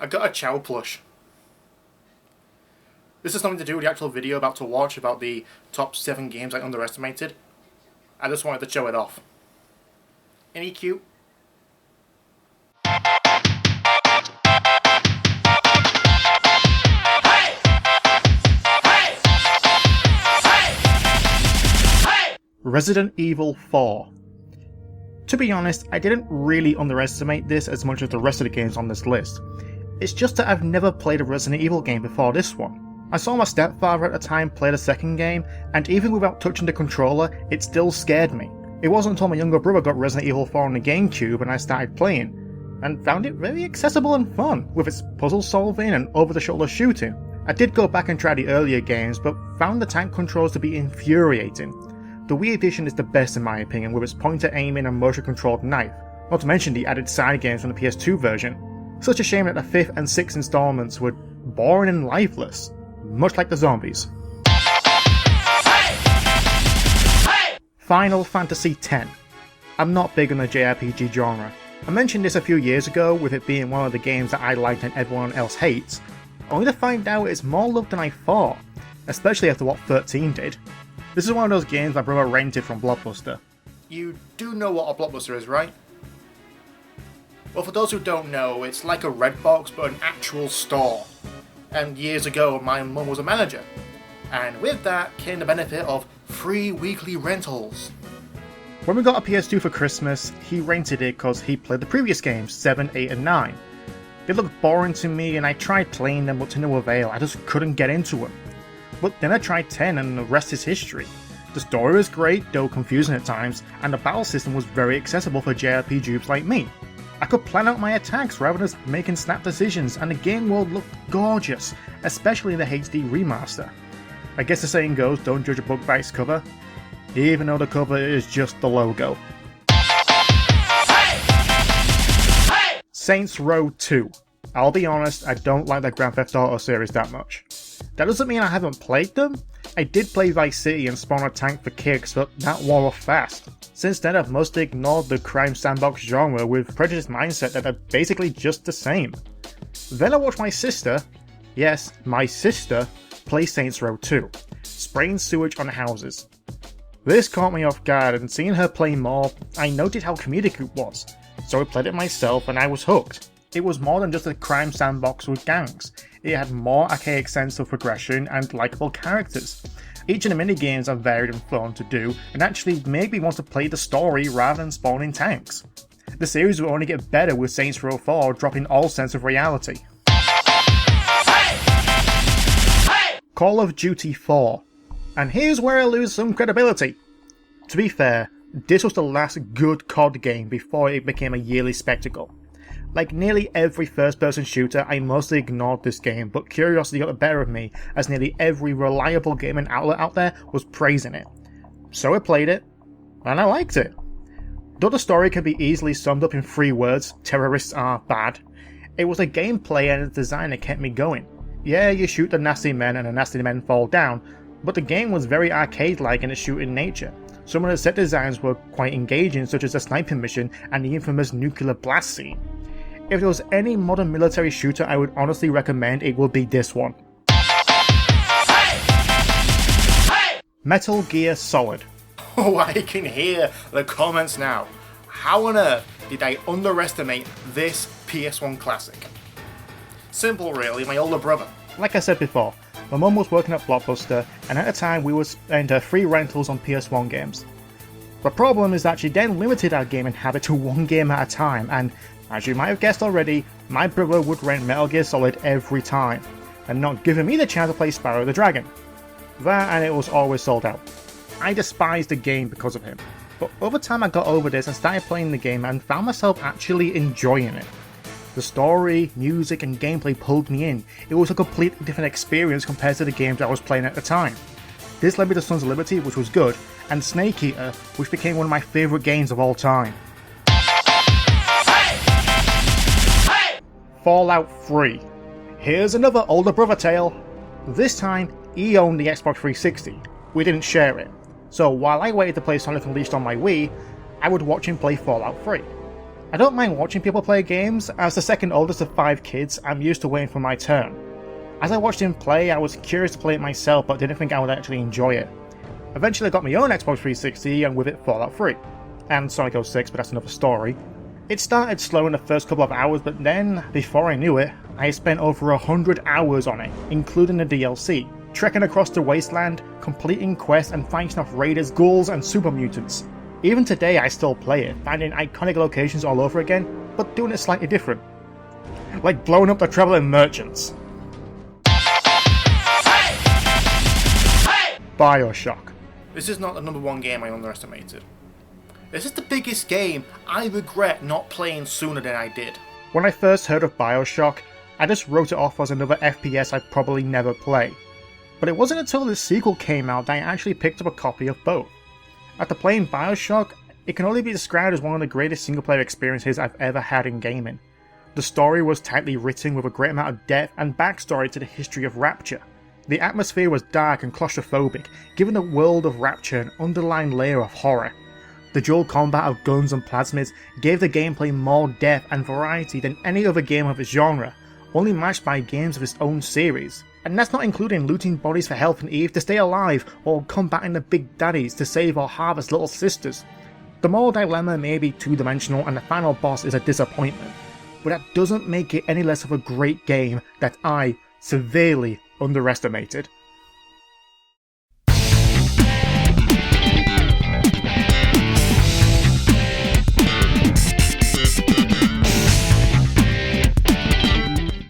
got a Chow plush. This is something to do with the actual video about to watch about the top 7 games I underestimated. I just wanted to show it off. Ain't he cute? Resident Evil 4. To be honest, I didn't really underestimate this as much as the rest of the games on this list. It's just that I've never played a Resident Evil game before this one. I saw my stepfather at the time play the second game, and even without touching the controller, it still scared me. It wasn't until my younger brother got Resident Evil 4 on the GameCube and I started playing, and found it very accessible and fun, with its puzzle solving and over-the-shoulder shooting. I did go back and try the earlier games, but found the tank controls to be infuriating. The Wii edition is the best in my opinion, with its pointer aiming and motion controlled knife, not to mention the added side games from the PS2 version. Such a shame that the 5th and 6th installments were boring and lifeless, much like the zombies. Final Fantasy X. I'm not big on the JRPG genre. I mentioned this a few years ago with it being one of the games that I liked and everyone else hates, only to find out it's more loved than I thought, especially after what 13 did. This is one of those games my brother rented from Blockbuster. You do know what a Blockbuster is, right? Well, for those who don't know, it's like a Redbox but an actual store. And years ago, my mum was a manager. And with that came the benefit of free weekly rentals. When we got a PS2 for Christmas, he rented it because he played the previous games, 7, 8 and 9. They looked boring to me and I tried playing them but to no avail, I just couldn't get into them. But then I tried 10 and the rest is history. The story was great, though confusing at times, and the battle system was very accessible for JRPG dupes like me. I could plan out my attacks rather than just making snap decisions, and the game world looked gorgeous, especially in the HD remaster. I guess the saying goes, don't judge a book by its cover, even though the cover is just the logo. Saints Row 2. I'll be honest, I don't like the Grand Theft Auto series that much. That doesn't mean I haven't played them. I did play Vice City and Spawn a Tank for kicks, but that wore off fast. Since then I've mostly ignored the crime sandbox genre with prejudiced mindset that they're basically just the same. Then I watched my sister, yes, my sister, play Saints Row 2, spraying sewage on houses. This caught me off guard, and seeing her play more, I noted how comedic it was, so I played it myself and I was hooked. It was more than just a crime sandbox with gangs. It had more archaic sense of progression and likeable characters. Each of the minigames are varied and fun to do, and actually made me want to play the story rather than spawning tanks. The series will only get better with Saints Row 4 dropping all sense of reality. Call of Duty 4. And here's where I lose some credibility. To be fair, this was the last good COD game before it became a yearly spectacle. Like nearly every first-person shooter, I mostly ignored this game, but curiosity got the better of me, as nearly every reliable gaming outlet out there was praising it. So I played it, and I liked it. Though the story can be easily summed up in 3 words, terrorists are bad, it was the gameplay and the design that kept me going. Yeah, you shoot the nasty men and the nasty men fall down, but the game was very arcade-like in its shooting nature. Some of the set designs were quite engaging, such as the sniping mission and the infamous nuclear blast scene. If there was any modern military shooter I would honestly recommend, it would be this one. Metal Gear Solid. Oh, I can hear the comments now. How on earth did I underestimate this PS1 classic? Simple really, my older brother. Like I said before, my mum was working at Blockbuster, and at the time we would spend her free rentals on PS1 games. The problem is that she then limited our gaming habit to 1 game at a time, and as you might have guessed already, my brother would rent Metal Gear Solid every time, and not giving me the chance to play Spyro the Dragon. That and it was always sold out. I despised the game because of him, but over time I got over this and started playing the game and found myself actually enjoying it. The story, music and gameplay pulled me in. It was a completely different experience compared to the games I was playing at the time. This led me to Sons of Liberty, which was good, and Snake Eater, which became one of my favourite games of all time. Fallout 3. Here's another older brother tale. This time, he owned the Xbox 360. We didn't share it. So while I waited to play Sonic Unleashed on my Wii, I would watch him play Fallout 3. I don't mind watching people play games. As the second oldest of 5 kids, I'm used to waiting for my turn. As I watched him play, I was curious to play it myself, but didn't think I would actually enjoy it. Eventually I got my own Xbox 360, and with it Fallout 3. And Sonic 06, but that's another story. It started slow in the first couple of hours, but then, before I knew it, I spent over 100 hours on it, including the DLC, trekking across the wasteland, completing quests and fighting off raiders, ghouls and super mutants. Even today I still play it, finding iconic locations all over again, but doing it slightly different. Like blowing up the traveling merchants. Bioshock. This is not the number one game I underestimated. This is the biggest game I regret not playing sooner than I did. When I first heard of Bioshock, I just wrote it off as another FPS I'd probably never play. But it wasn't until the sequel came out that I actually picked up a copy of both. After playing Bioshock, it can only be described as one of the greatest single-player experiences I've ever had in gaming. The story was tightly written with a great amount of depth and backstory to the history of Rapture. The atmosphere was dark and claustrophobic, giving the world of Rapture an underlying layer of horror. The dual combat of guns and plasmids gave the gameplay more depth and variety than any other game of its genre, only matched by games of its own series. And that's not including looting bodies for health and Eve to stay alive, or combating the big daddies to save or harvest little sisters. The moral dilemma may be two-dimensional and the final boss is a disappointment, but that doesn't make it any less of a great game that I severely underestimated.